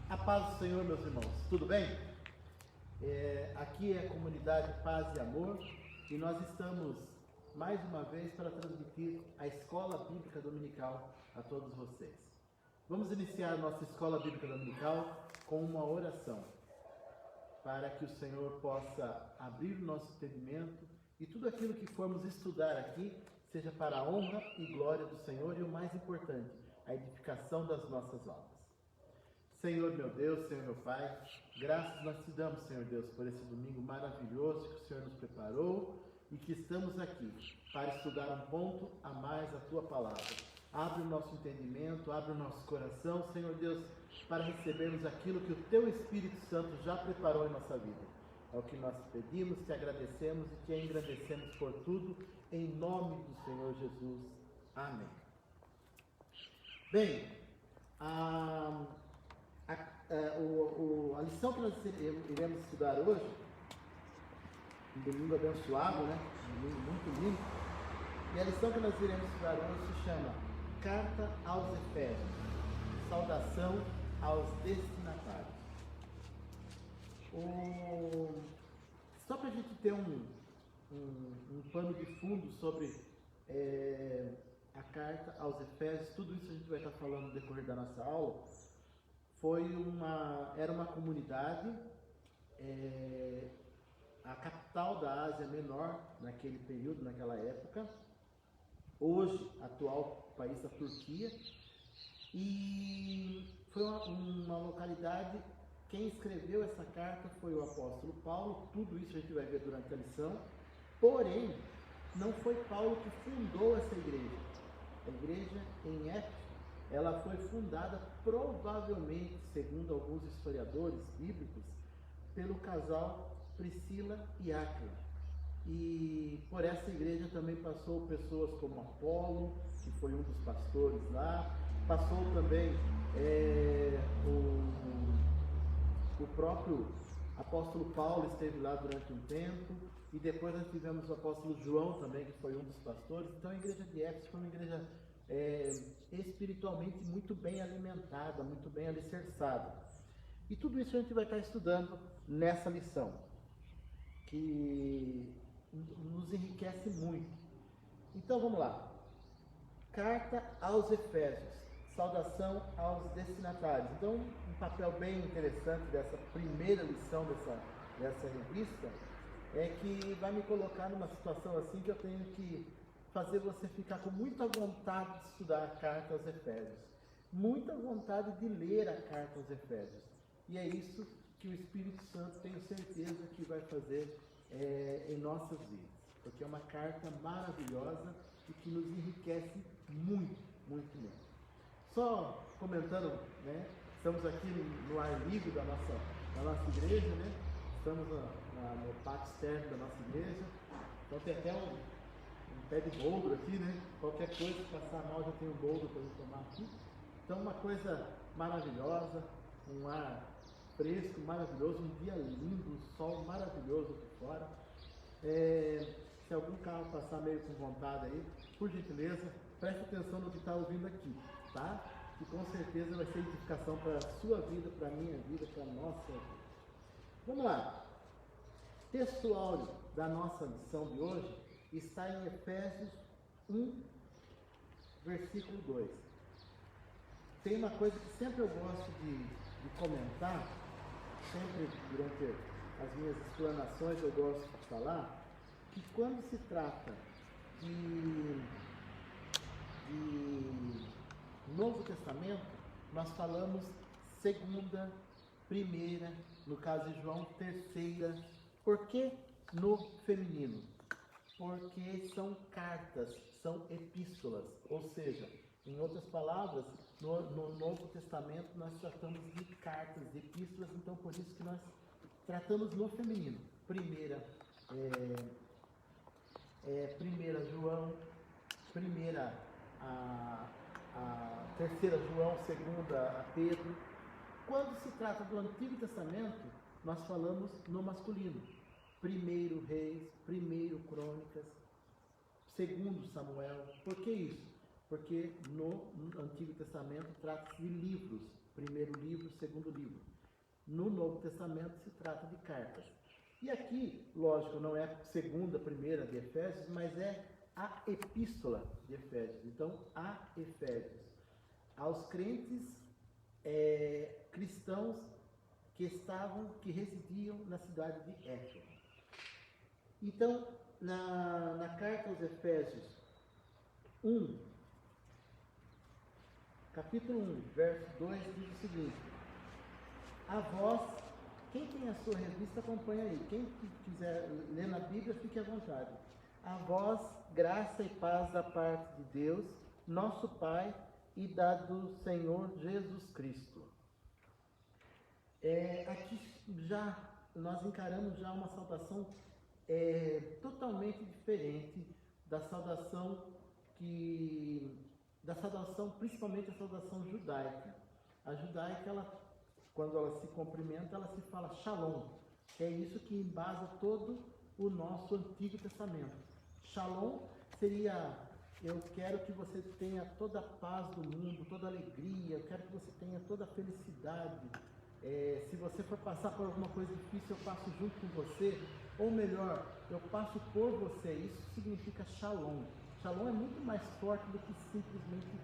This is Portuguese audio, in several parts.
A paz do Senhor, meus irmãos, tudo bem? Aqui é a comunidade Paz e Amor e nós estamos mais uma vez para transmitir a Escola Bíblica Dominical a todos vocês. Vamos iniciar a nossa Escola Bíblica Dominical com uma oração, para que o Senhor possa abrir o nosso entendimento e tudo aquilo que formos estudar aqui seja para a honra e glória do Senhor e o mais importante, a edificação das nossas almas. Senhor meu Deus, Senhor meu Pai, graças nós te damos, Senhor Deus, por esse domingo maravilhoso que o Senhor nos preparou e que estamos aqui para estudar um ponto a mais a Tua Palavra. Abre o nosso entendimento, abre o nosso coração, Senhor Deus, para recebermos aquilo que o Teu Espírito Santo já preparou em nossa vida. É o que nós pedimos, te agradecemos e te engrandecemos por tudo, em nome do Senhor Jesus. Amém. Bem, a lição que nós iremos estudar hoje, um domingo abençoado, né? Um domingo muito lindo. E a lição que nós iremos estudar hoje se chama Carta aos Efésios, saudação aos destinatários. Só para a gente ter um pano de fundo sobre a carta aos Efésios, tudo isso a gente vai estar falando no decorrer da nossa aula. Era uma comunidade, a capital da Ásia Menor naquele período, naquela época, hoje atual país da Turquia, e foi uma localidade. Quem escreveu essa carta foi o apóstolo Paulo, tudo isso a gente vai ver durante a lição, porém, não foi Paulo que fundou essa igreja. A igreja em Éfeso, ela foi fundada provavelmente, segundo alguns historiadores bíblicos, pelo casal Priscila e Áquila. E por essa igreja também passou pessoas como Apolo, que foi um dos pastores lá, passou também o próprio apóstolo Paulo esteve lá durante um tempo, e depois nós tivemos o apóstolo João também, que foi um dos pastores. Então a igreja de Éfeso foi uma igreja espiritualmente muito bem alimentada, muito bem alicerçada. E tudo isso a gente vai estar estudando nessa lição, que nos enriquece muito. Então vamos lá. Carta aos Efésios, saudação aos destinatários. Então, um papel bem interessante dessa primeira lição dessa revista é que vai me colocar numa situação assim que eu tenho que fazer você ficar com muita vontade de estudar a carta aos Efésios, muita vontade de ler a carta aos Efésios. E é isso que o Espírito Santo, tenho certeza, que vai fazer em nossas vidas, porque é uma carta maravilhosa e que nos enriquece muito, muito, muito. Só comentando, né? Estamos aqui no ar livre da nossa igreja, né? Estamos no pátio externo da nossa igreja. Então tem até um pé de boldo aqui, né? Qualquer coisa, se passar mal, já tem um boldo para eu tomar aqui. Então uma coisa maravilhosa, um ar fresco, maravilhoso, um dia lindo, um sol maravilhoso aqui fora. Se algum carro passar meio com vontade aí, por gentileza, preste atenção no que está ouvindo aqui, tá? Que com certeza vai ser edificação para a sua vida, para a minha vida, para a nossa vida. Vamos lá. Texto áureo da nossa lição de hoje está em Efésios 1, versículo 2. Tem uma coisa que sempre eu gosto de comentar, sempre durante as minhas explanações eu gosto de falar, que quando se trata de Novo Testamento, nós falamos segunda, primeira, no caso de João, terceira. Por que no feminino? Porque são cartas, são epístolas, ou seja, em outras palavras, no Novo Testamento nós tratamos de cartas, de epístolas, então por isso que nós tratamos no feminino. Primeira João, terceira João, segunda a Pedro. Quando se trata do Antigo Testamento, nós falamos no masculino. Primeiro Reis, primeiro Crônicas, segundo Samuel. Por que isso? Porque no Antigo Testamento trata-se de livros. primeiro livro, segundo livro. No Novo Testamento se trata de cartas. E aqui, lógico, não é a segunda, primeira de Efésios, mas é a epístola de Efésios. Então, a Efésios, aos crentes cristãos que residiam na cidade de Éfeso. Então, na carta aos Efésios 1, capítulo 1, verso 2, diz o seguinte: a vós, quem tem a sua revista, acompanha aí. Quem quiser ler na Bíblia, fique à vontade. A vós, graça e paz da parte de Deus, nosso Pai, e da do Senhor Jesus Cristo. Aqui já nós encaramos já uma saudação totalmente diferente da saudação principalmente a saudação judaica. A judaica, quando ela se cumprimenta, ela se fala shalom, que é isso que embasa todo o nosso Antigo Testamento. Shalom seria: eu quero que você tenha toda a paz do mundo, toda a alegria, eu quero que você tenha toda a felicidade. Se você for passar por alguma coisa difícil, eu passo junto com você, ou melhor, eu passo por você. Isso significa shalom. Shalom é muito mais forte do que simplesmente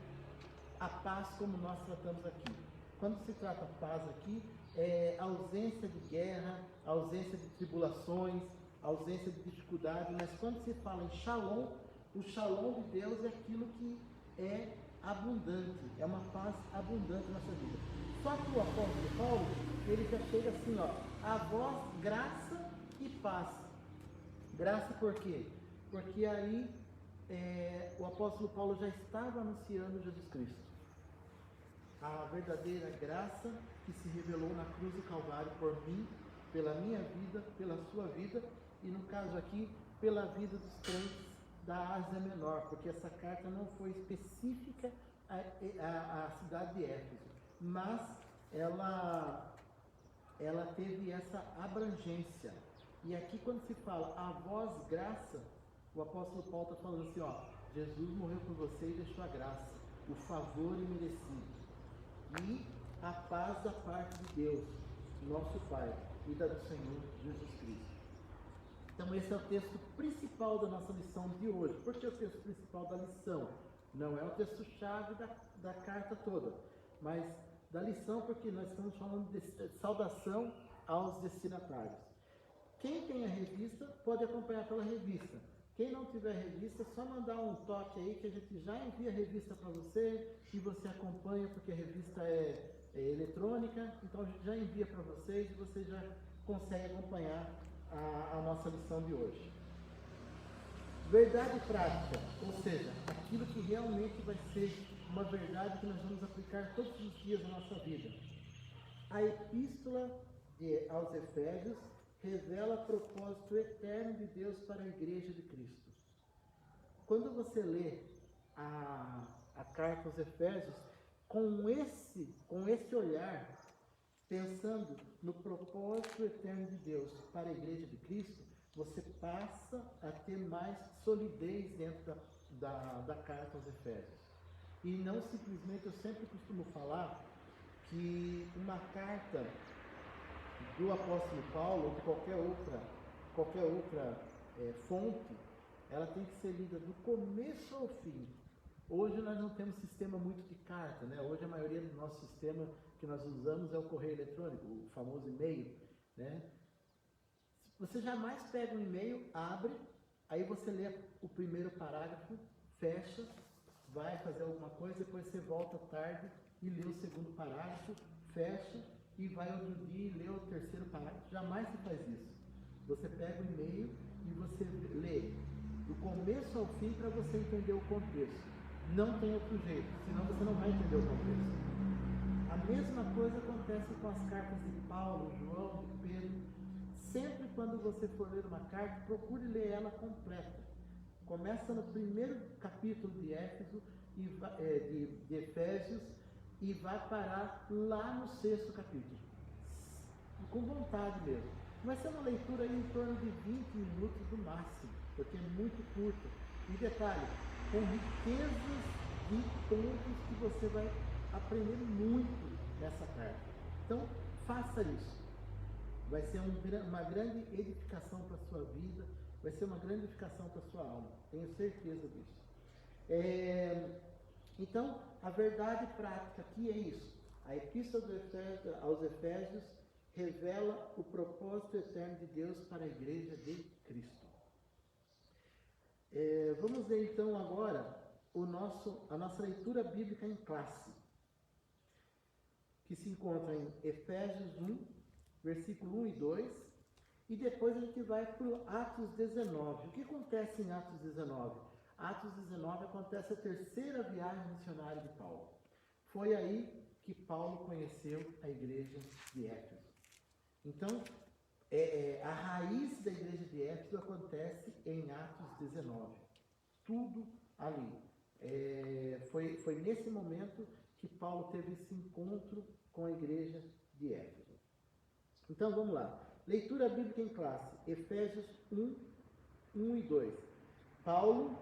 a paz como nós tratamos aqui. Quando se trata paz aqui, é ausência de guerra, ausência de tribulações, ausência de dificuldade, mas quando se fala em shalom, o shalom de Deus é aquilo que é abundante, é uma paz abundante na nossa vida. Só que o apóstolo Paulo, ele já chega assim, a vós graça e paz. Graça por quê? Porque aí o apóstolo Paulo já estava anunciando Jesus Cristo. A verdadeira graça que se revelou na cruz do Calvário por mim, pela minha vida, pela sua vida, e no caso aqui, pela vida dos crentes da Ásia Menor, porque essa carta não foi específica à cidade de Éfeso, mas ela teve essa abrangência. E aqui, quando se fala a vós graça, o apóstolo Paulo está falando assim, Jesus morreu por você e deixou a graça, o favor imerecido e a paz da parte de Deus, nosso Pai, e da do Senhor Jesus Cristo. Então esse é o texto principal da nossa lição de hoje. Por que o texto principal da lição? Não é o texto-chave da carta toda, mas da lição, porque nós estamos falando de saudação aos destinatários. Quem tem a revista pode acompanhar pela revista. Quem não tiver revista, é só mandar um toque aí que a gente já envia a revista para você e você acompanha, porque a revista é eletrônica, então a gente já envia para vocês e você já consegue acompanhar a nossa lição de hoje. Verdade prática, ou seja, aquilo que realmente vai ser uma verdade que nós vamos aplicar todos os dias na nossa vida. A epístola aos Efésios revela propósito eterno de Deus para a Igreja de Cristo. Quando você lê a carta aos Efésios com esse olhar, pensando no propósito eterno de Deus para a Igreja de Cristo, você passa a ter mais solidez dentro da carta aos Efésios. E não simplesmente, eu sempre costumo falar que uma carta do apóstolo Paulo ou de qualquer outra fonte, ela tem que ser lida do começo ao fim. Hoje nós não temos sistema muito de carta, né? Hoje a maioria do nosso sistema que nós usamos é o correio eletrônico, o famoso e-mail, né? Você jamais pega um e-mail, abre, aí você lê o primeiro parágrafo, fecha, vai fazer alguma coisa, depois você volta tarde e lê o segundo parágrafo, fecha e vai outro dia e lê o terceiro parágrafo. Jamais se faz isso. Você pega o e-mail e você lê do começo ao fim para você entender o contexto. Não tem outro jeito, senão você não vai entender o contexto. A mesma coisa acontece com as cartas de Paulo, João, de Pedro. Sempre quando você for ler uma carta, procure ler ela completa. Começa no primeiro capítulo de Efésios e vai parar lá no 6º capítulo. Com vontade mesmo. Vai ser uma leitura aí em torno de 20 minutos no máximo, porque é muito curta. E detalhe, com riquezas de pontos que você vai aprender muito nessa carta. Então, faça isso. Vai ser uma grande edificação para a sua vida, vai ser uma grande edificação para a sua alma, tenho certeza disso. Então, a verdade prática aqui é isso. A Epístola aos Efésios revela o propósito eterno de Deus para a Igreja de Cristo. Vamos ver então agora a nossa leitura bíblica em classe, que se encontra em Efésios 1, versículo 1 e 2, e depois a gente vai para Atos 19. O que acontece em Atos 19? Atos 19 acontece a terceira viagem missionária de Paulo. Foi aí que Paulo conheceu a igreja de Éfeso. Então, a raiz da igreja de Éfeso acontece em Atos 19. Tudo ali. Foi nesse momento que Paulo teve esse encontro com a igreja de Éfeso. Então, vamos lá. Leitura bíblica em classe. Efésios 1, 1 e 2. Paulo,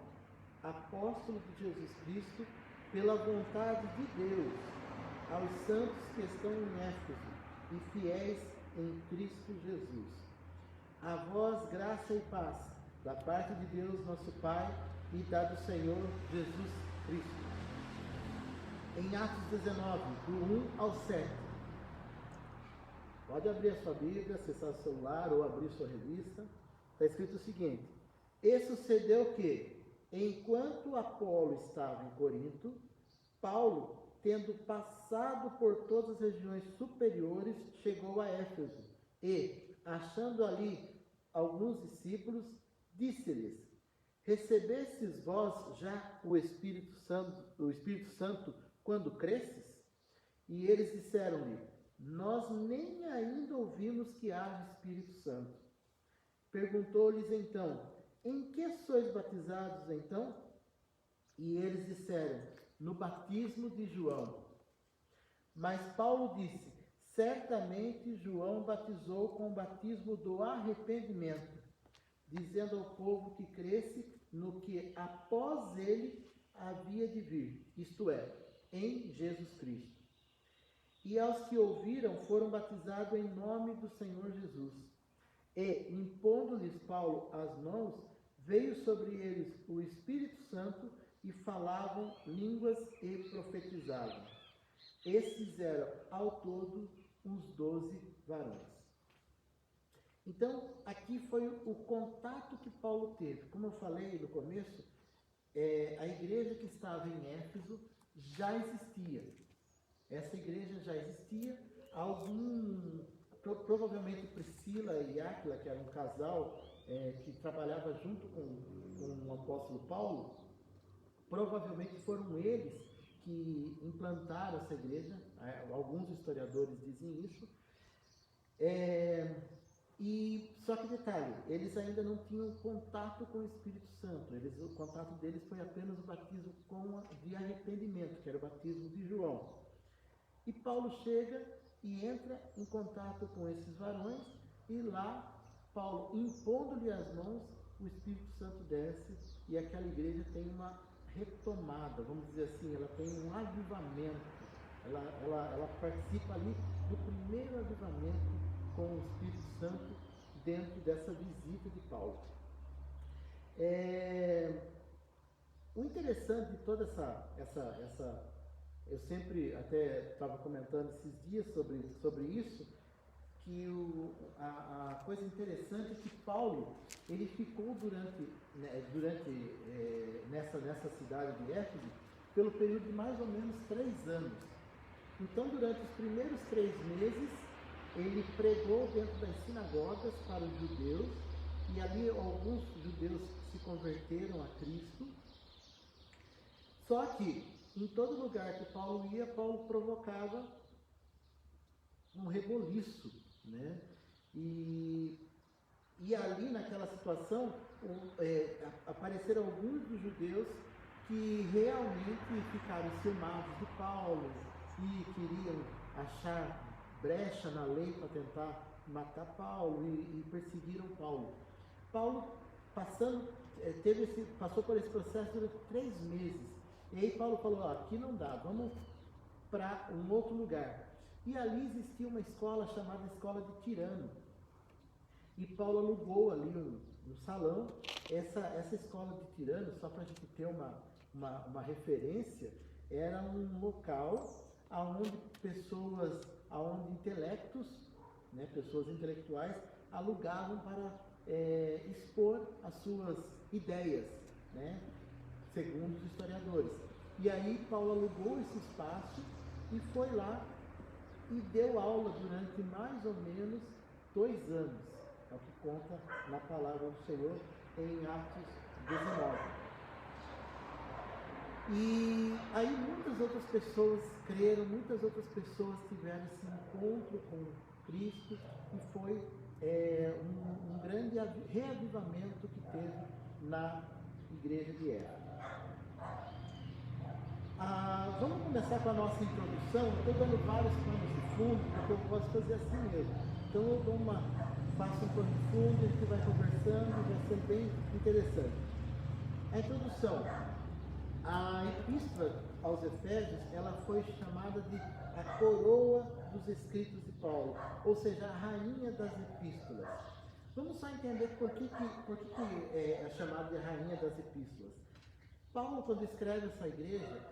apóstolo de Jesus Cristo, pela vontade de Deus, aos santos que estão em Éfeso e fiéis em Cristo Jesus. A vós graça e paz, da parte de Deus nosso Pai e da do Senhor Jesus Cristo. Em Atos 19, do 1 ao 7. Pode abrir a sua Bíblia, acessar o celular ou abrir sua revista. Está escrito o seguinte: E sucedeu que, enquanto Apolo estava em Corinto, Paulo, tendo passado por todas as regiões superiores, chegou a Éfeso e, achando ali alguns discípulos, disse-lhes: Recebestes vós já o Espírito Santo quando cresces? E eles disseram-lhe: Nós nem ainda ouvimos que haja Espírito Santo. Perguntou-lhes então: Em que sois batizados então? E eles disseram: No batismo de João. Mas Paulo disse: Certamente João batizou com o batismo do arrependimento, dizendo ao povo que cresce no que após ele havia de vir, isto é, em Jesus Cristo. E aos que ouviram foram batizados em nome do Senhor Jesus. E, impondo-lhes Paulo as mãos, veio sobre eles o Espírito Santo e falavam línguas e profetizavam. Esses eram, ao todo, uns 12 varões. Então, aqui foi o contato que Paulo teve. Como eu falei no começo, a igreja que estava em Éfeso já existia. Essa igreja já existia. Provavelmente Priscila e Áquila, que era um casal que trabalhava junto com o apóstolo Paulo, provavelmente foram eles que implantaram essa igreja. Alguns historiadores dizem isso. Só que detalhe, eles ainda não tinham contato com o Espírito Santo. O contato deles foi apenas o batismo de arrependimento, que era o batismo de João. E Paulo chega e entra em contato com esses varões, e lá, Paulo, impondo-lhe as mãos, o Espírito Santo desce, e aquela igreja tem uma retomada, vamos dizer assim, ela tem um avivamento, ela participa ali do primeiro avivamento com o Espírito Santo dentro dessa visita de Paulo. O interessante de toda essa eu sempre até estava comentando esses dias sobre isso, que a coisa interessante é que Paulo, ele ficou nessa cidade de Éfeso pelo período de mais ou menos 3 anos. Então, durante os primeiros 3 meses, ele pregou dentro das sinagogas para os judeus, e ali alguns judeus se converteram a Cristo. Só que, em todo lugar que Paulo ia, Paulo provocava um reboliço, né? E ali naquela situação apareceram alguns dos judeus que realmente ficaram ciumados de Paulo e queriam achar brecha na lei para tentar matar Paulo e perseguiram Paulo. Paulo passou por esse processo durante 3 meses. E aí Paulo falou: aqui não dá, vamos para um outro lugar. E ali existia uma escola chamada Escola de Tirano. E Paulo alugou ali um salão. Essa escola de Tirano, só para a gente ter uma referência, era um local onde intelectos, né, pessoas intelectuais, alugavam para expor as suas ideias, né, segundo os historiadores. E aí Paulo alugou esse espaço e foi lá e deu aula durante mais ou menos 2 anos. É o que conta na palavra do Senhor em Atos 19. E aí muitas outras pessoas creram, muitas outras pessoas tiveram esse encontro com Cristo, e foi um grande reavivamento que teve na igreja de Éfeso. Vamos começar com a nossa introdução. Eu estou dando vários panos de fundo, porque eu posso fazer assim mesmo. Então eu faço um pano de fundo, a gente vai conversando, vai ser bem interessante. A introdução. A epístola aos Efésios, ela foi chamada de a coroa dos escritos de Paulo, ou seja, a rainha das epístolas. Vamos só entender por que é chamada de rainha das epístolas. Paulo, quando escreve essa igreja,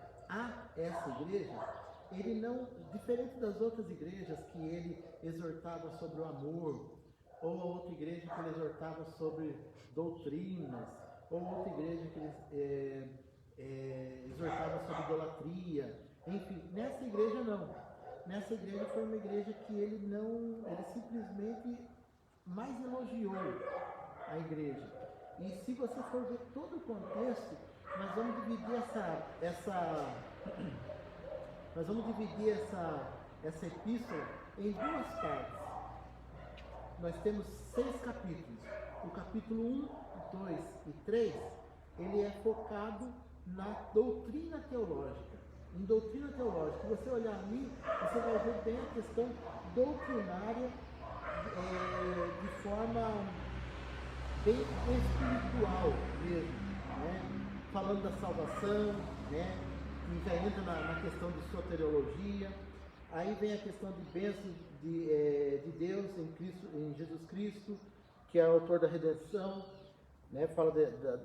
ele não, diferente das outras igrejas que ele exortava sobre o amor, ou a outra igreja que ele exortava sobre doutrinas, ou outra igreja que ele exortava sobre idolatria, enfim, nessa igreja não. Nessa igreja foi uma igreja que ele simplesmente mais elogiou a igreja. E se você for ver todo o contexto, nós vamos dividir essa epístola em 2 partes. Nós temos 6 capítulos. O capítulo 1, 2 e 3, ele é focado na doutrina teológica. Em doutrina teológica, se você olhar ali, você vai ver bem a questão doutrinária de forma bem espiritual mesmo, né? Falando da salvação, né? E já entra na questão de soteriologia. Aí vem a questão de bênçãos de Deus em Jesus Cristo, que é o autor da redenção, né? Fala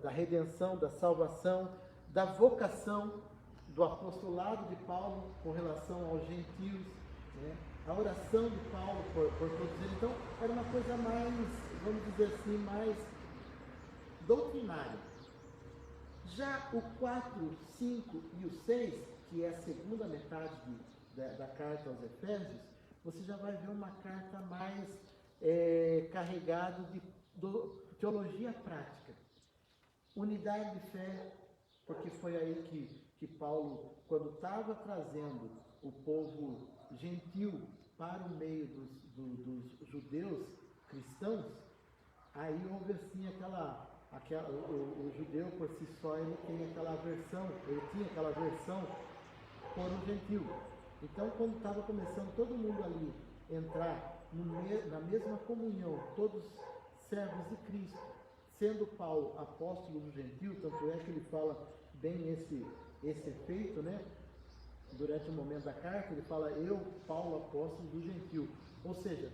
da redenção, da salvação, da vocação, do apostolado de Paulo com relação aos gentios, né? A oração de Paulo por todos eles. Então, era uma coisa mais, vamos dizer assim, mais doutrinária. Já o 4, 5 e o 6, que é a segunda metade da carta aos Efésios, você já vai ver uma carta mais carregada de teologia prática. Unidade de fé, porque foi aí que Paulo, quando estava trazendo o povo gentil para o meio dos judeus cristãos, aí houve assim o judeu por si só, ele tinha aquela aversão por um gentil. Então, quando estava começando todo mundo ali entrar na mesma comunhão, todos servos de Cristo, sendo Paulo apóstolo do gentil, tanto é que ele fala bem esse efeito, né? Durante o momento da carta, ele fala: eu, Paulo, apóstolo do gentil. Ou seja,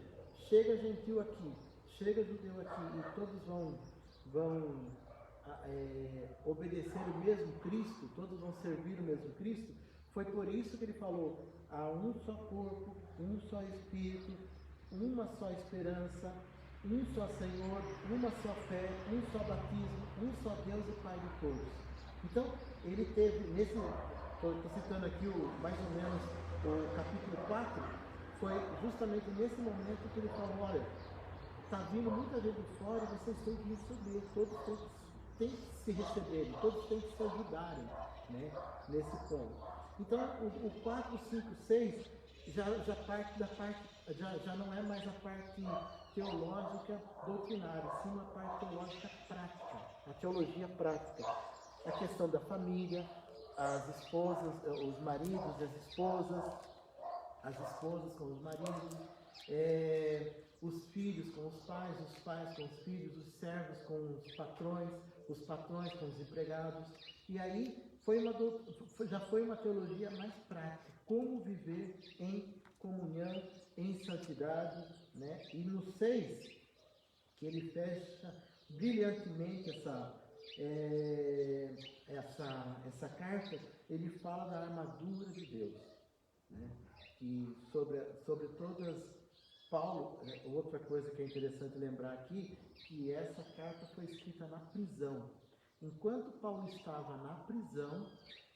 chega gentil aqui, chega judeu aqui, e todos vão obedecer o mesmo Cristo, todos vão servir o mesmo Cristo. Foi por isso que ele falou: há um só corpo, um só Espírito, uma só esperança, um só Senhor, uma só fé, um só batismo, um só Deus e Pai de todos. Então, ele teve, estou citando aqui mais ou menos o capítulo 4, foi justamente nesse momento que ele falou: olha, está vindo muita gente de fora e vocês têm que receber, todos têm que se receberem, todos têm que se ajudarem, né, nesse ponto. Então, o 4, 5, 6 já parte da parte, já não é mais a parte teológica doutrinária, sim uma parte teológica prática, a teologia prática. A questão da família, as esposas, os maridos e as esposas com os maridos, os filhos com os pais com os filhos, os servos com os patrões com os empregados. E aí já foi uma teologia mais prática, como viver em comunhão em santidade, né? E no 6, que ele fecha brilhantemente essa carta, ele fala da armadura de Deus, né? E sobre todas, Paulo, outra coisa que é interessante lembrar aqui, que essa carta foi escrita na prisão. Enquanto Paulo estava na prisão,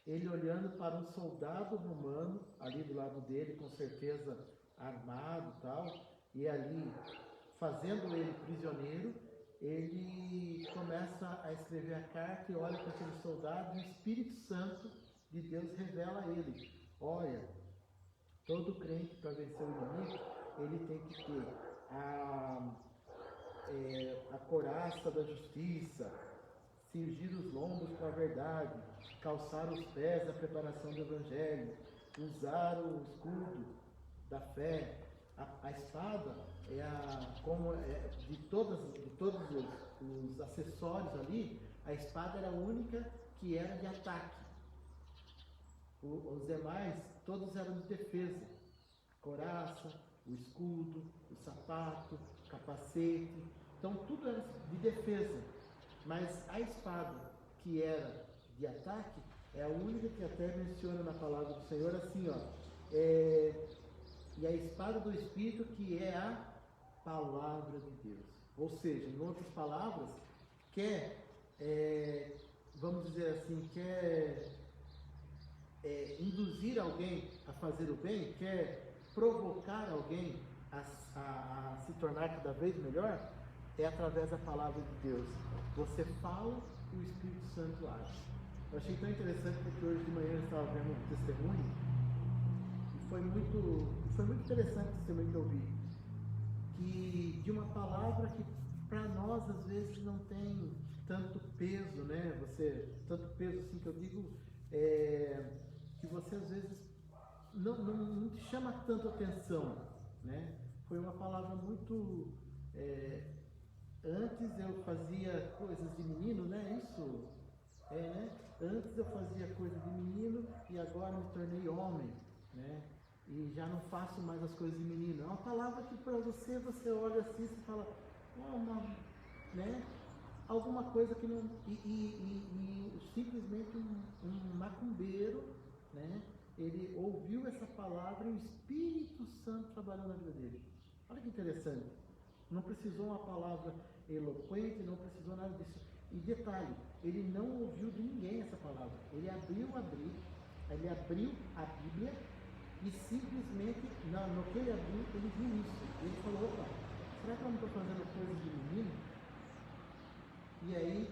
ele olhando para um soldado romano, ali do lado dele, com certeza armado e tal, e ali fazendo ele prisioneiro, ele começa a escrever a carta e olha para aquele soldado e o Espírito Santo de Deus revela a ele: olha, todo crente, para vencer o inimigo, ele tem que ter a couraça da justiça, cingir os lombos com a verdade, calçar os pés na preparação do Evangelho, usar o escudo da fé. A espada de todos os acessórios ali, a espada era a única que era de ataque. Os demais, todos eram de defesa. A couraça, o escudo, o sapato, o capacete. Então tudo era de defesa. Mas a espada que era de ataque é a única que até menciona na palavra do Senhor assim, ó. E a espada do Espírito, que é a palavra de Deus. Ou seja, em outras palavras, vamos dizer assim, induzir alguém a fazer o bem, quer provocar alguém a se tornar cada vez melhor, é através da palavra de Deus. Você fala e o Espírito Santo age. Eu achei tão interessante porque hoje de manhã eu estava vendo um testemunho e foi muito interessante o testemunho que eu vi, que de uma palavra que para nós às vezes não tem tanto peso, né? Tanto peso assim que eu digo, que você às vezes não te chama tanto atenção, né? Foi uma palavra muito... antes eu fazia coisas de menino, né? Isso, né? Antes eu fazia coisas de menino e agora me tornei homem, né? E já não faço mais as coisas de menino. É uma palavra que para você olha assim e fala, né? Alguma coisa que não... E simplesmente um macumbeiro, né? Ele ouviu essa palavra e o Espírito Santo trabalhou na vida dele. Olha que interessante. Não precisou uma palavra eloquente, não precisou nada disso. E detalhe, ele não ouviu de ninguém essa palavra. Ele abriu a Bíblia e simplesmente, no que ele abriu, ele viu isso. Ele falou, opa, será que eu não estou fazendo coisas de menino? E aí,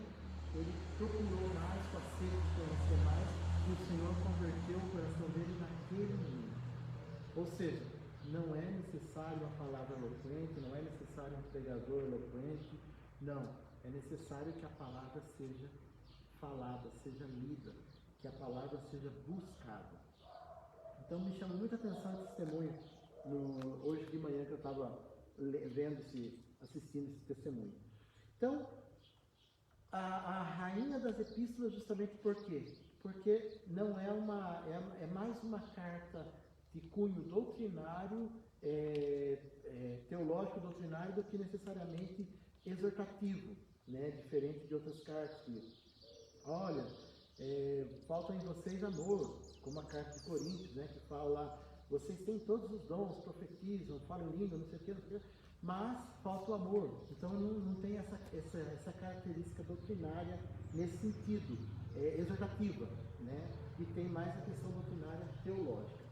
ele procurou mais, com a sede de conhecer mais, e o Senhor converteu o coração dele naquele menino. Ou seja, não é necessário uma palavra eloquente, não é necessário um pregador eloquente, não. É necessário que a palavra seja falada, seja lida, que a palavra seja buscada. Então me chamou muita atenção esse testemunho hoje de manhã que eu estava assistindo esse testemunho. Então, a rainha das epístolas, justamente por quê? Porque não é mais uma carta de cunho doutrinário, teológico doutrinário, do que necessariamente exortativo, né? Diferente de outras cartas que, olha, falta em vocês amor, como a carta de Coríntios, né? Que fala, vocês têm todos os dons, profetizam, falam língua, não sei o que, mas falta o amor. Então não tem essa característica doutrinária nesse sentido, exortativa, né? E tem mais a questão doutrinária teológica.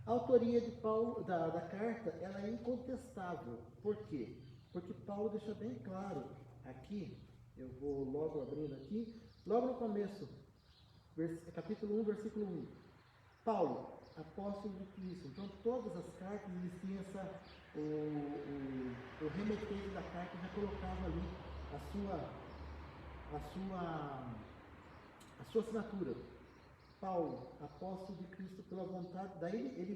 A autoria de Paulo, da carta, ela é incontestável. Por quê? Porque Paulo deixa bem claro aqui, eu vou logo abrindo aqui, logo no começo, capítulo 1, versículo 1. Paulo, apóstolo de Cristo. Então todas as cartas existiam o remetente da carta já colocava ali a sua assinatura. Paulo, apóstolo de Cristo pela vontade. Daí ele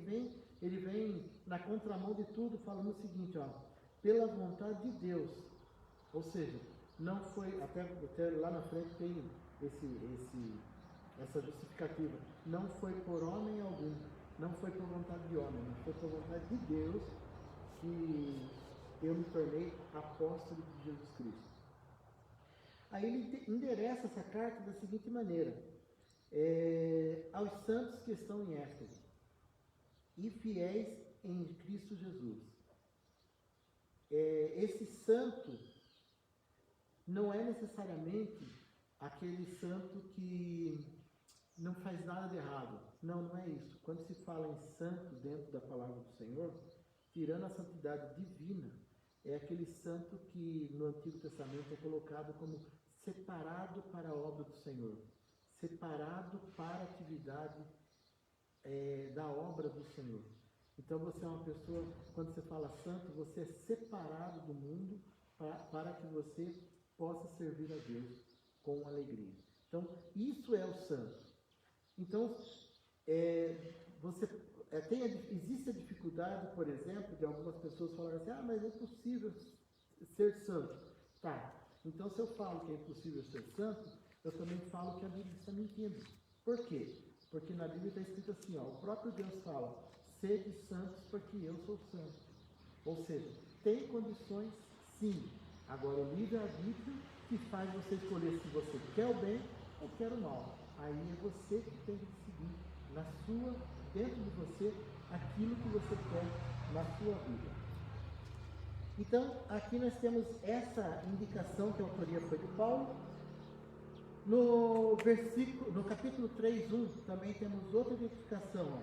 vem na contramão de tudo, falando o seguinte, ó, pela vontade de Deus. Ou seja, não foi, até lá na frente tem essa justificativa, não foi por homem algum, não foi por vontade de homem, mas foi por vontade de Deus que eu me tornei apóstolo de Jesus Cristo. Aí ele endereça essa carta da seguinte maneira: aos santos que estão em Éfeso e fiéis em Cristo Jesus. Esse santo não é necessariamente aquele santo que não faz nada de errado. Não, não é isso. Quando se fala em santo dentro da palavra do Senhor, tirando a santidade divina, é aquele santo que no Antigo Testamento é colocado como separado para a obra do Senhor, separado para a atividade da obra do Senhor. Então você é uma pessoa, quando você fala santo, você é separado do mundo para que você possa servir a Deus com alegria. Então, isso é o santo. Então, existe a dificuldade, por exemplo, de algumas pessoas falarem assim: ah, mas é possível ser santo. Tá, então se eu falo que é impossível ser santo, eu também falo que a Bíblia está mentindo. Por quê? Porque na Bíblia está escrito assim, ó, o próprio Deus fala: sede santos porque eu sou santo. Ou seja, tem condições sim. Agora o livre-arbítrio que faz você escolher se você quer o bem ou quer o mal. Aí é você que tem que decidir dentro de você aquilo que você quer na sua vida. Então, aqui nós temos essa indicação que a autoria foi de Paulo. No capítulo 3:1, também temos outra identificação.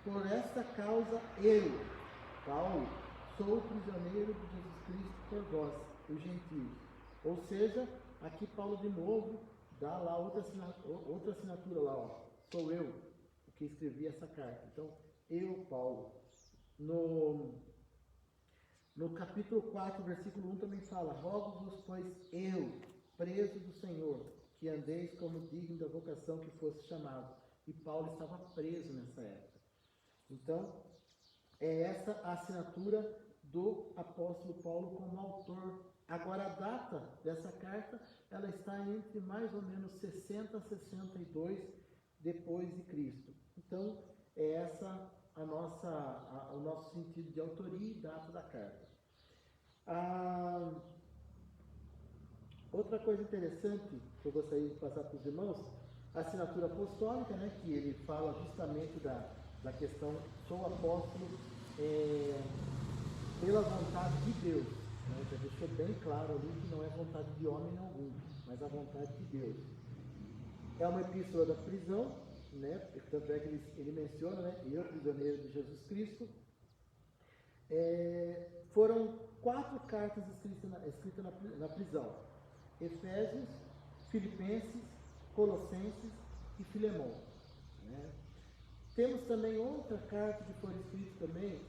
Por esta causa eu, Paulo, sou prisioneiro de Jesus Cristo por vós, os gentios. Ou seja, aqui Paulo de novo dá lá outra assinatura lá, ó. Sou eu que escrevi essa carta. Então, eu, Paulo. No capítulo 4, versículo 1 também fala: rogo-vos, pois eu, preso do Senhor, que andeis como digno da vocação que fosse chamado. E Paulo estava preso nessa época. Então, é essa a assinatura do apóstolo Paulo como autor. Agora, a data dessa carta, ela está entre mais ou menos 60 a 62 depois de Cristo. Então, é essa o nosso sentido de autoria e data da carta. Outra coisa interessante que eu gostaria de passar para os irmãos, a assinatura apostólica, né, que ele fala justamente da questão: sou apóstolo pela vontade de Deus. Né? Já deixou bem claro ali que não é vontade de homem algum, mas a vontade de Deus. É uma epístola da prisão, né? Tanto é que ele menciona, né? Eu, prisioneiro de Jesus Cristo. Foram 4 cartas escritas na prisão: Efésios, Filipenses, Colossenses e Filemão. Né? Temos também outra carta que foi escrita também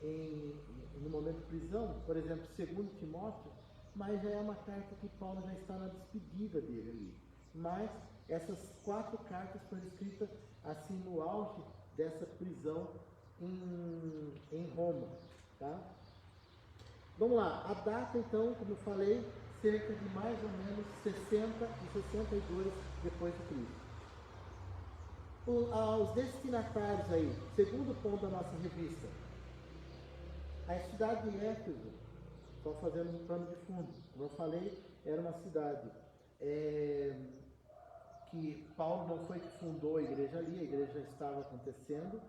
no momento de prisão, por exemplo, 2 Timóteo, mas já é uma carta que Paulo já está na despedida dele ali. Mas essas 4 cartas foram escritas assim no auge dessa prisão em Roma. Tá? Vamos lá, a data então, como eu falei, cerca de mais ou menos 60 e 62 depois de Cristo. Os destinatários aí, segundo ponto da nossa revista, a cidade de Éfeso, só fazendo um pano de fundo, como eu falei, era uma cidade que Paulo não foi que fundou a igreja ali, a igreja já estava acontecendo.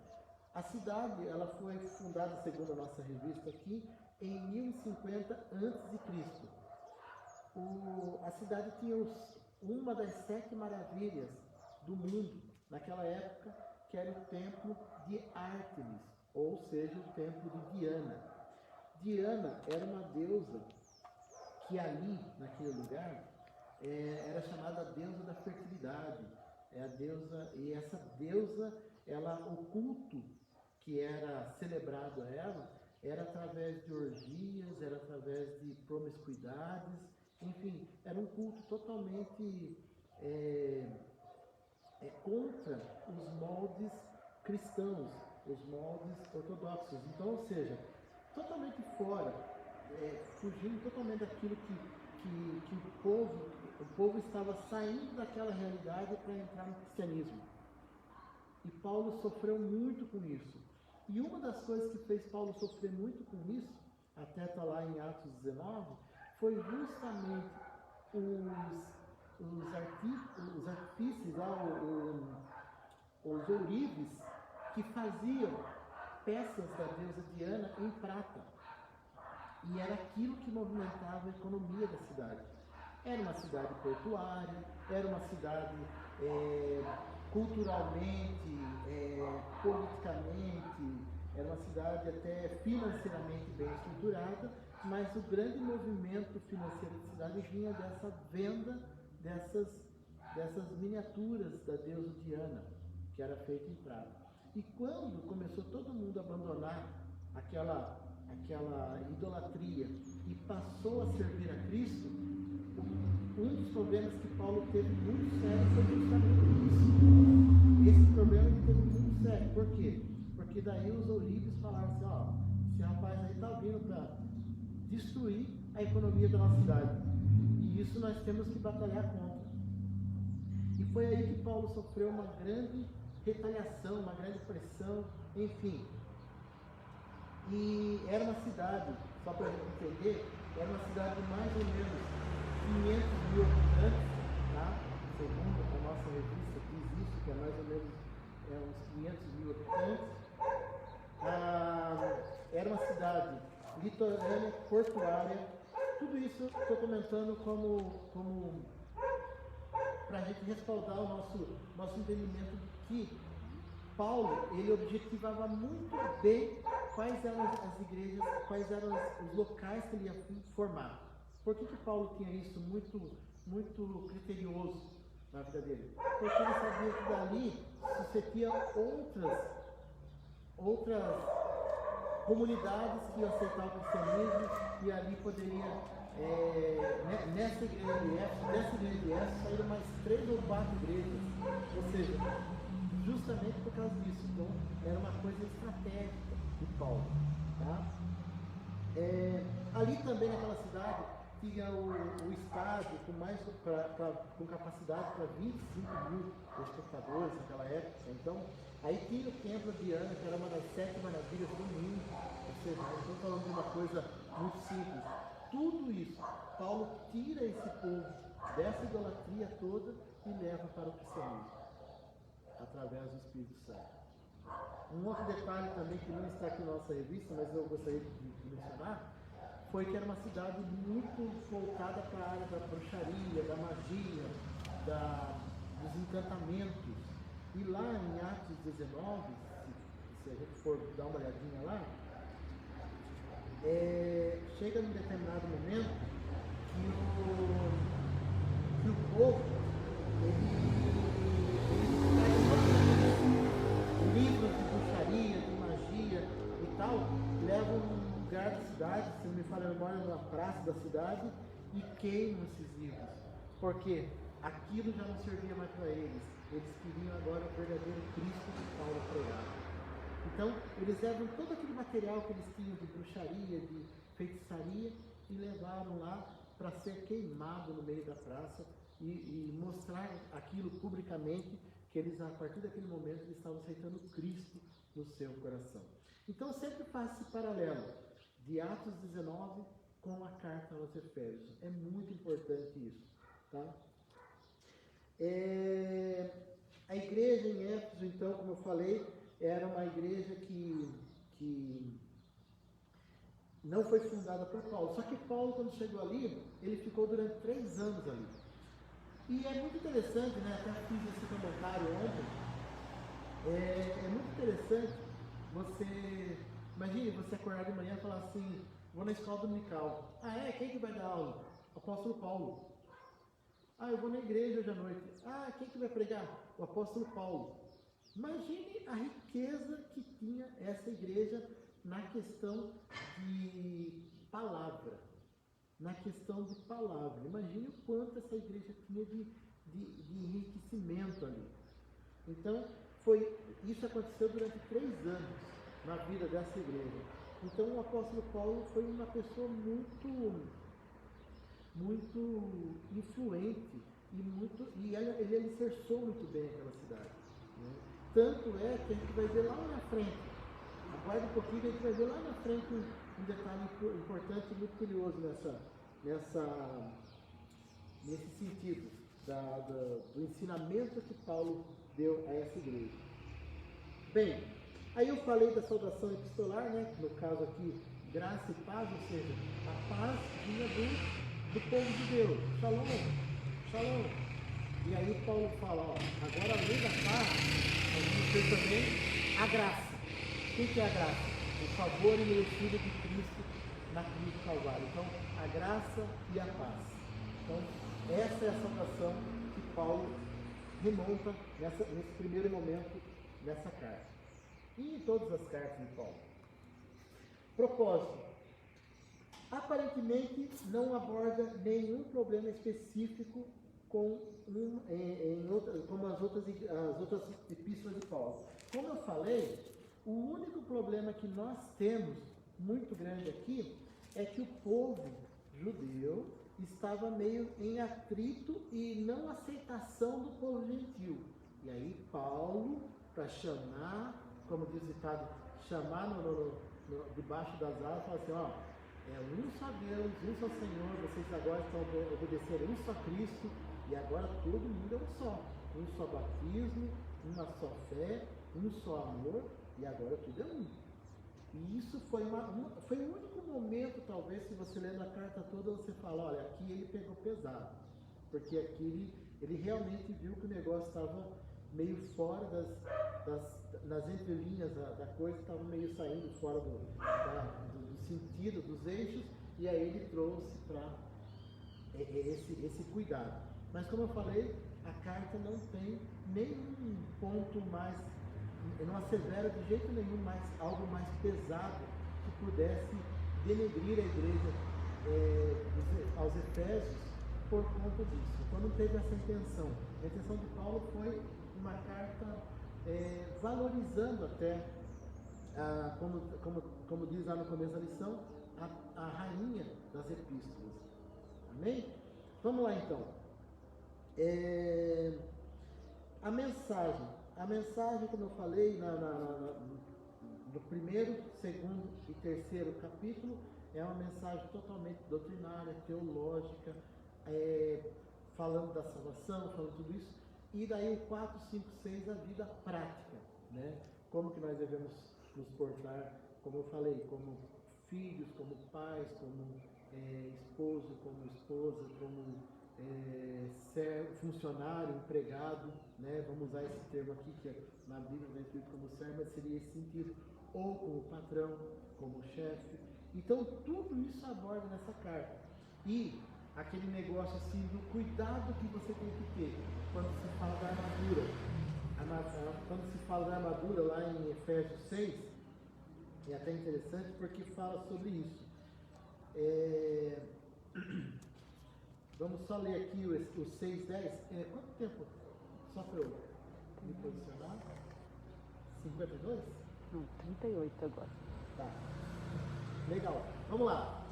A cidade, ela foi fundada, segundo a nossa revista aqui, em 1050 a.C. A cidade tinha uma das 7 maravilhas do mundo naquela época, que era o templo de Ártemis, ou seja, o templo de Diana. Diana era uma deusa que ali, naquele lugar, era chamada a deusa da fertilidade. E essa deusa, o culto que era celebrado a ela, era através de orgias, era através de promiscuidades, enfim, era um culto totalmente contra os moldes cristãos, os moldes ortodoxos. Então, ou seja, totalmente fora, fugindo totalmente daquilo que o povo estava saindo daquela realidade para entrar no cristianismo. E Paulo sofreu muito com isso. E uma das coisas que fez Paulo sofrer muito com isso, até está lá em Atos 19, foi justamente os artífices lá, os ourives, que faziam peças da deusa Diana em prata. E era aquilo que movimentava a economia da cidade. Era uma cidade portuária, era uma cidade culturalmente, politicamente, era uma cidade até financeiramente bem estruturada, mas o grande movimento financeiro da cidade vinha dessa venda dessas miniaturas da deusa Diana, que era feita em prata. E quando começou todo mundo a abandonar aquela idolatria e passou a servir a Cristo, um dos problemas que Paulo teve muito sério foi justamente isso. Esse problema ele teve muito sério. Por quê? Porque daí os ourives falaram assim, ó, esse rapaz aí está vindo para destruir a economia da nossa cidade. E isso nós temos que batalhar contra. E foi aí que Paulo sofreu uma grande retaliação, uma grande pressão, enfim. E era uma cidade, só para a gente entender, era uma cidade de mais ou menos 500 mil habitantes, tá? Segundo a nossa revista diz isso, que é mais ou menos uns 500 mil habitantes. Era uma cidade litorânea, portuária. Tudo isso estou comentando como para a gente respaldar o nosso entendimento de que Paulo, ele objetivava muito bem quais eram as igrejas, quais eram os locais que ele ia formar. Por que Paulo tinha isso muito, muito criterioso na vida dele? Porque ele sabia que dali suscetia outras comunidades que iam aceitar o cristianismo, e ali poderia, dessa igreja de Éfeso, saíram mais 3 ou 4 igrejas. Ou seja, justamente por causa disso. Então, era uma coisa estratégica de Paulo. Tá? Ali também naquela cidade tinha o estádio com capacidade para 25 mil espectadores naquela época. Então, aí tinha o templo de Diana, que era uma das 7 maravilhas do mundo. Ou seja, nós estamos falando de uma coisa muito simples. Tudo isso, Paulo tira esse povo dessa idolatria toda e leva para o cristianismo, através do Espírito Santo. Um outro detalhe também que não está aqui na nossa revista, mas eu gostaria de mencionar, foi que era uma cidade muito voltada para a área da bruxaria, da magia, dos encantamentos. E lá em Atos 19, se a gente for dar uma olhadinha lá, chega num determinado momento que o povo, livros de bruxaria, de magia e tal, levam um lugar da cidade, se não me falha a memória, na praça da cidade, e queimam esses livros. Porque aquilo já não servia mais para eles. Eles queriam agora o verdadeiro Cristo que Paulo pregava. Então, eles levam todo aquele material que eles tinham de bruxaria, de feitiçaria, e levaram lá para ser queimado no meio da praça e mostrar aquilo publicamente, que eles, a partir daquele momento, eles estavam aceitando Cristo no seu coração. Então, sempre faz esse paralelo de Atos 19 com a carta aos Efésios. É muito importante isso. Tá? A igreja em Éfeso, então, como eu falei, era uma igreja que não foi fundada por Paulo. Só que Paulo, quando chegou ali, ele ficou durante 3 anos ali. E é muito interessante, né? Até fiz esse comentário ontem. É muito interessante imagine você acordar de manhã e falar assim, vou na escola dominical. Quem que vai dar aula? O apóstolo Paulo. Eu vou na igreja hoje à noite. Quem que vai pregar? O apóstolo Paulo. Imagine a riqueza que tinha essa igreja na questão de palavra. Imagine o quanto essa igreja tinha de enriquecimento ali. Então, isso aconteceu durante 3 anos na vida dessa igreja. Então, o apóstolo Paulo foi uma pessoa muito, muito influente e ele alicerçou muito bem aquela cidade. Né? Tanto é que a gente vai ver lá na frente Aguarde um pouquinho, a gente vai ver lá na frente um detalhe importante e muito curioso nesse sentido do ensinamento que Paulo deu a essa igreja. Bem, aí eu falei da saudação epistolar, né? No caso aqui, graça e paz, ou seja, a paz vinha do povo de Deus. Shalom, shalom. E aí Paulo fala, ó, agora além da paz, nós vamos ter também a graça. O que é a graça? O favor imerecido de Cristo na cruz do Calvário. Então, a graça e a paz. Então, essa é a saudação que Paulo remonta nesse primeiro momento, nessa carta. E em todas as cartas de Paulo. Propósito. Aparentemente, não aborda nenhum problema específico como as outras epístolas de Paulo. Como eu falei, o único problema que nós temos, muito grande aqui, é que o povo judeu estava meio em atrito e não aceitação do povo gentil. E aí Paulo, para chamar, como diz o ditado, chamar debaixo das asas, fala assim, ó, é um só Deus, um só Senhor, vocês agora estão obedecendo um só Cristo, e agora todo mundo é um só. Um só batismo, uma só fé, um só amor, e agora tudo é um. E isso foi foi o único momento, talvez, se você ler a carta toda, você fala, olha, aqui ele pegou pesado. Porque aqui ele realmente viu que o negócio estava meio fora nas entrelinhas da coisa, estava meio saindo fora do sentido, dos eixos, e aí ele trouxe para esse cuidado. Mas como eu falei, a carta não tem nenhum ponto mais, não assevera de jeito nenhum algo mais pesado que pudesse denegrir a igreja aos Efésios por conta disso. Então não teve essa intenção. A intenção de Paulo foi uma carta valorizando até, como diz lá no começo da lição, a rainha das epístolas. Amém? Vamos lá então. A mensagem, como eu falei, no primeiro, segundo e terceiro capítulo, é uma mensagem totalmente doutrinária, teológica, falando da salvação, falando tudo isso. E daí o 4, 5, 6, a vida prática, né? Como que nós devemos nos portar, como eu falei, como filhos, como pais, como esposo, como esposa, como funcionário, empregado, né? Vamos usar esse termo aqui, que na Bíblia não é escrito como servo, mas seria esse sentido, ou como patrão, como chefe. Então, tudo isso aborda nessa carta. E aquele negócio assim, do cuidado que você tem que ter quando se fala da armadura. Quando se fala da armadura lá em Efésios 6, é até interessante porque fala sobre isso. Vamos só ler aqui o 6:10. Quanto tempo? Só para eu me posicionar? 52? Não, 38 agora. Tá. Legal. Vamos lá.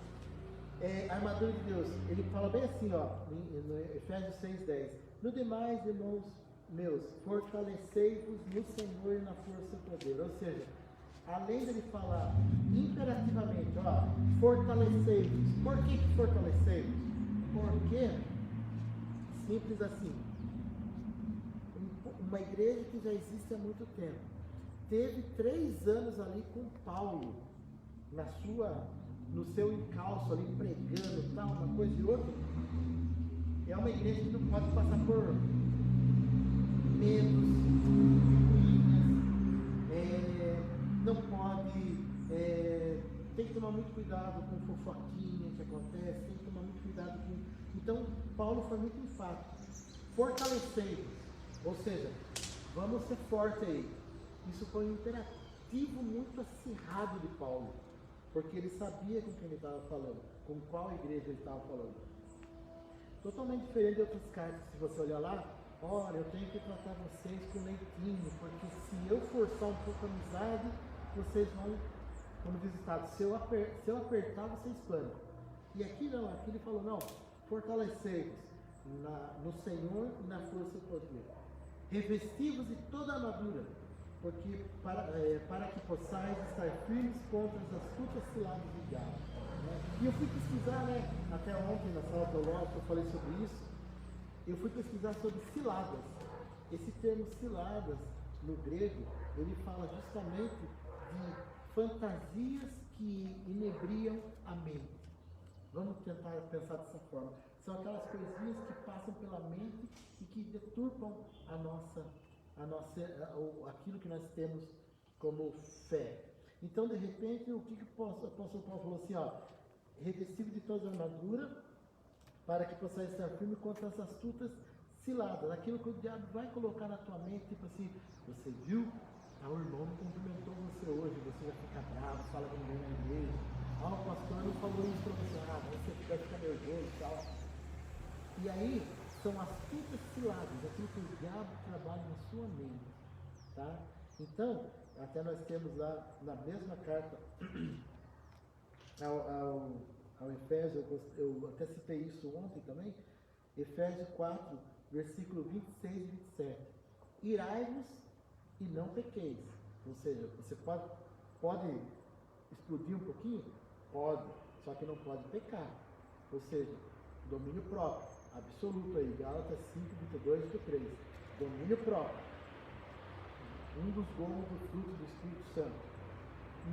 A armadura de Deus. Ele fala bem assim, ó, no Efésios 6:10. No demais, irmãos meus, fortalecei-vos no Senhor e na força do poder. Ou seja, além dele falar imperativamente, ó, fortalecei-vos. Por que fortalecei-vos? Porque, simples assim, uma igreja que já existe há muito tempo, teve 3 anos ali com Paulo, no seu encalço ali, pregando, tal, uma coisa e outra, é uma igreja que não pode passar por medos, não pode, tem que tomar muito cuidado com fofoquinha que acontece, tem que tomar muito cuidado com... Então, Paulo foi muito enfático. Fortalecei-vos, ou seja, vamos ser fortes aí. Isso foi um imperativo muito acirrado de Paulo, porque ele sabia com quem ele estava falando, com qual igreja ele estava falando. Totalmente diferente de outras cartas, se você olhar lá, olha, eu tenho que tratar vocês com leitinho, porque se eu forçar um pouco a amizade, vocês vão, como diz o ditado, se eu apertar, vocês planam. E aqui não, aqui ele falou, não, fortalecei-vos no Senhor e na força do poder. Revesti-vos de toda a armadura, porque para que possais estar firmes contra as astutas ciladas do diabo. Né? E eu fui pesquisar, né, até ontem na sala teológica eu falei sobre isso, eu fui pesquisar sobre ciladas. Esse termo ciladas, no grego, ele fala justamente de fantasias que inebriam a mente. Vamos tentar pensar dessa forma. São aquelas coisinhas que passam pela mente e que deturpam aquilo que nós temos como fé. Então, de repente, o que o apóstolo Paulo falou assim, ó, revestido de toda a armadura, para que possa estar firme contra as astutas ciladas, aquilo que o diabo vai colocar na tua mente, tipo assim, você viu? O irmão não cumprimentou você hoje, você já fica bravo, fala que ninguém na igreja. O pastor não falou isso para você, você vai ficar nervoso e tal. E aí, são astutas ciladas, aquilo que o diabo trabalha na sua mente, tá? Então, até nós temos lá, na mesma carta ao Efésios, eu até citei isso ontem também, Efésios 4, versículo 26 e 27. Irai-vos e não pequeis. Ou seja, você pode explodir um pouquinho? Pode, só que não pode pecar. Ou seja, domínio próprio, absoluto aí, Gálatas 5, 22 e 23. Domínio próprio. Um dos gomos do fruto do Espírito Santo.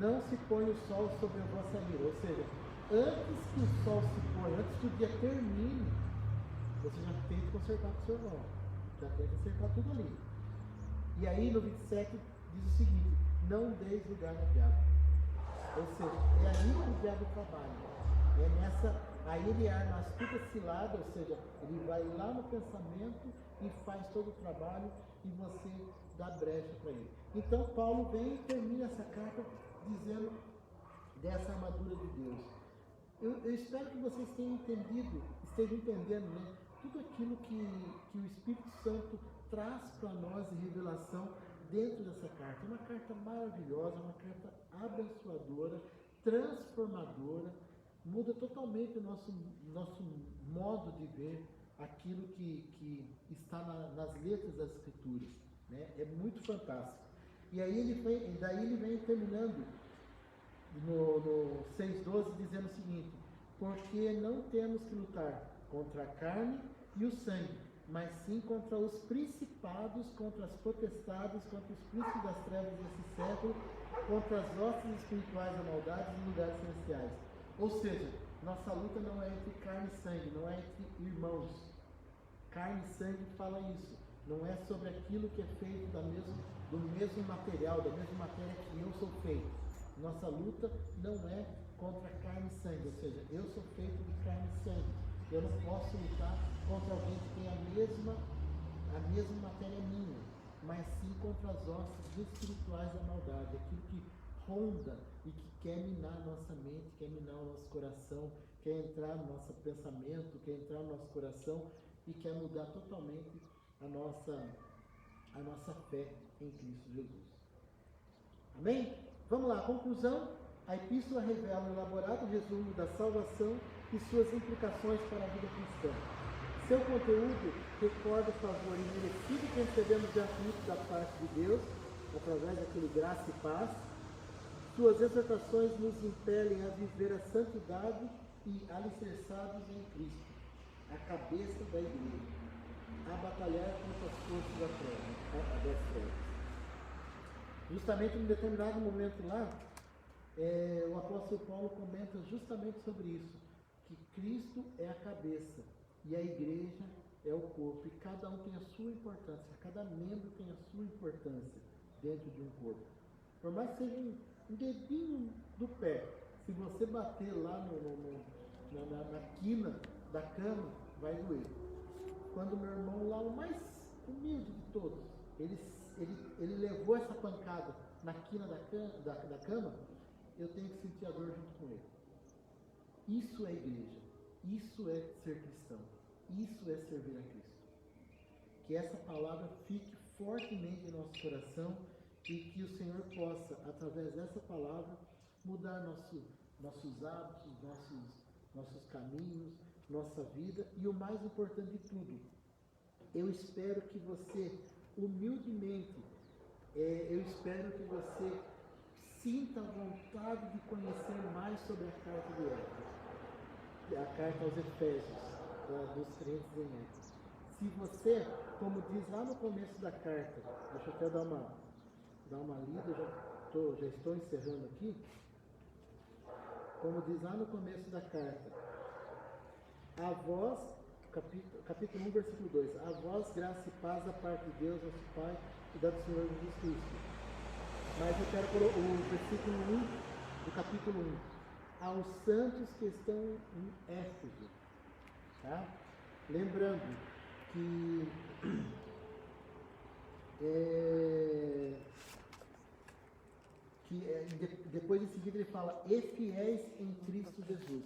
Não se põe o sol sobre a vossa ira. Ou seja, antes que o sol se ponha, antes que o dia termine, você já tem que consertar com o seu irmão. Já tem que acertar tudo ali. E aí no 27 diz o seguinte: não deis lugar no diabo. Ou seja, é aí que o diabo trabalha. É nessa, aí ele arma a astuta cilada, ou seja, ele vai lá no pensamento e faz todo o trabalho e você dá brecha para ele. Então Paulo vem e termina essa carta dizendo dessa armadura de Deus. Eu espero que vocês tenham entendido, estejam entendendo, né? Tudo aquilo que o Espírito Santo traz para nós de revelação dentro dessa carta. É uma carta maravilhosa, uma carta abençoadora, transformadora, muda totalmente o nosso modo de ver aquilo que está nas letras das Escrituras. Né? É muito fantástico. E aí daí ele vem terminando no 6,12 dizendo o seguinte: porque não temos que lutar contra a carne e o sangue, mas sim contra os principados, contra as potestades, contra os príncipes das trevas desse século, contra as hostes espirituais da maldade em lugares celestiais. Ou seja, nossa luta não é entre carne e sangue, não é entre irmãos. Carne e sangue fala isso. Não é sobre aquilo que é feito do mesmo material, da mesma matéria que eu sou feito. Nossa luta não é contra carne e sangue, ou seja, eu sou feito de carne e sangue. Eu não posso lutar contra alguém que tem a mesma matéria minha, mas sim contra as hostes espirituais da maldade, aquilo que ronda e que quer minar nossa mente, quer minar o nosso coração, quer entrar no nosso pensamento, quer entrar no nosso coração e quer mudar totalmente a nossa fé em Cristo Jesus. Amém? Vamos lá, conclusão. A epístola revela um elaborado resumo da salvação e suas implicações para a vida cristã. Seu conteúdo recorda o favor imerecido que recebemos gratuito da parte de Deus, através daquele graça e paz. Suas exortações nos impelem a viver a santidade e alicerçados em Cristo, a cabeça da igreja, a batalhar contra as forças das trevas. Justamente em um determinado momento lá, o apóstolo Paulo comenta justamente sobre isso, que Cristo é a cabeça e a igreja é o corpo, e cada um tem a sua importância, cada membro tem a sua importância dentro de um corpo. Por mais que seja um dedinho do pé, se você bater lá na quina da cama, vai doer. Quando meu irmão lá, o mais humilde de todos, ele levou essa pancada na quina da cama, eu tenho que sentir a dor junto com ele. Isso é igreja, isso é ser cristão, isso é servir a Cristo. Que essa palavra fique fortemente em nosso coração e que o Senhor possa, através dessa palavra, mudar nossos hábitos, nossos caminhos, nossa vida, e o mais importante de tudo, eu espero que você humildemente eu espero que você sinta vontade de conhecer mais sobre a carta de Éfeso, a carta aos Efésios, dos crentes em Éfeso. Se você, como diz lá no começo da carta, deixa eu até dar uma lida, já estou encerrando aqui. Como diz lá no começo da carta, a vós, capítulo 1, versículo 2, a vós graça e paz da parte de Deus, nosso Pai, e da do Senhor Jesus Cristo. Mas eu quero colocar o versículo 1 do capítulo 1, aos santos que estão em Éfeso. Tá? Lembrando que depois em seguida ele fala, e fiéis em Cristo Jesus.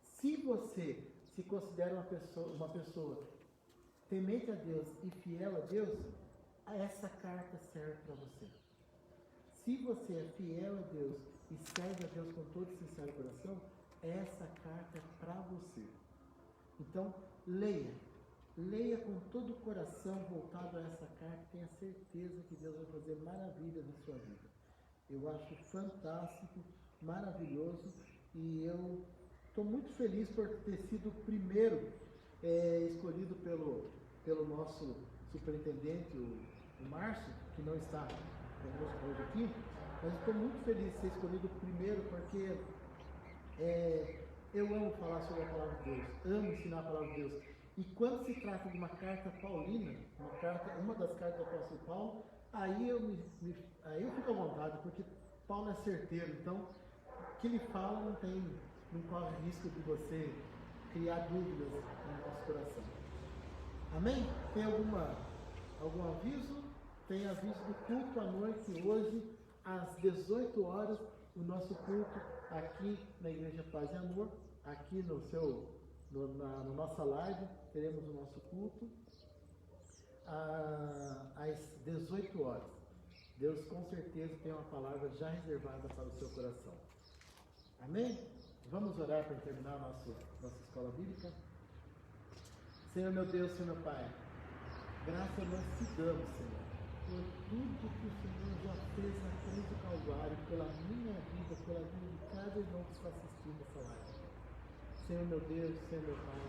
Se você se considera uma pessoa temente a Deus e fiel a Deus, essa carta serve para você. Se você é fiel a Deus e serve a Deus com todo sincero coração, essa carta é para você. Então, leia com todo o coração voltado a essa carta, tenha certeza que Deus vai fazer maravilhas na sua vida. Eu acho fantástico, maravilhoso, e eu estou muito feliz por ter sido o primeiro escolhido pelo nosso superintendente, o Márcio, que não está conosco hoje aqui, mas estou muito feliz de ser escolhido primeiro, porque eu amo falar sobre a palavra de Deus, amo ensinar a palavra de Deus. E quando se trata de uma carta paulina, uma das cartas do apóstolo Paulo, aí eu fico à vontade, porque Paulo é certeiro, então o que ele fala não corre risco de você criar dúvidas no nosso coração. Amém? Tem algum aviso? Tem aviso do culto à noite hoje, às 18 horas, o nosso culto aqui na Igreja Paz e Amor, aqui na nossa live, teremos o nosso culto às 18 horas. Deus com certeza tem uma palavra já reservada para o seu coração. Amém? Vamos orar para terminar nossa escola bíblica? Senhor meu Deus, Senhor meu Pai, graças nós te damos, Senhor, por tudo que o Senhor já fez na cruz do Calvário, pela minha vida, pela vida de cada irmão que está assistindo essa live. Senhor meu Deus, Senhor meu Pai,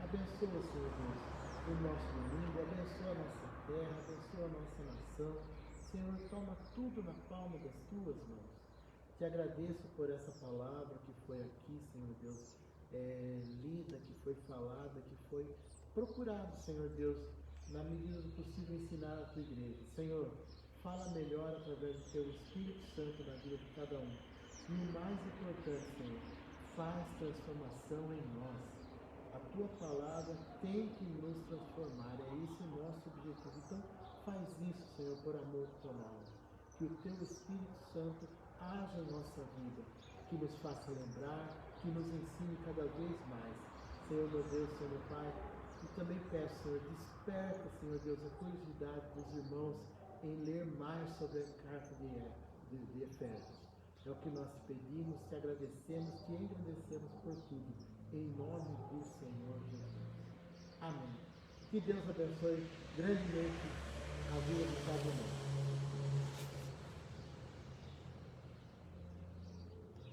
abençoa, Senhor Deus, o nosso domingo, abençoa a nossa terra, abençoa a nossa nação. Senhor, toma tudo na palma das tuas mãos. Te agradeço por essa palavra que foi aqui, Senhor Deus, lida, que foi falada, que foi procurado, Senhor Deus, na medida do possível ensinar a tua igreja. Senhor, fala melhor através do teu Espírito Santo na vida de cada um. E o mais importante, Senhor, faz transformação em nós. A tua palavra tem que nos transformar, é esse o nosso objetivo. Então, faz isso, Senhor, por amor do teu nome. Que o teu Espírito Santo haja em nossa vida, que nos faça lembrar, que nos ensine cada vez mais. Senhor, meu Deus, Senhor, meu Pai, e também peço, Senhor, desperta, Senhor Deus, a curiosidade dos irmãos em ler mais sobre a carta de Efésios. É o que nós te pedimos, te agradecemos, te engrandecemos por tudo. Em nome do Senhor Jesus. Amém. Que Deus abençoe grandemente a vida de cada um.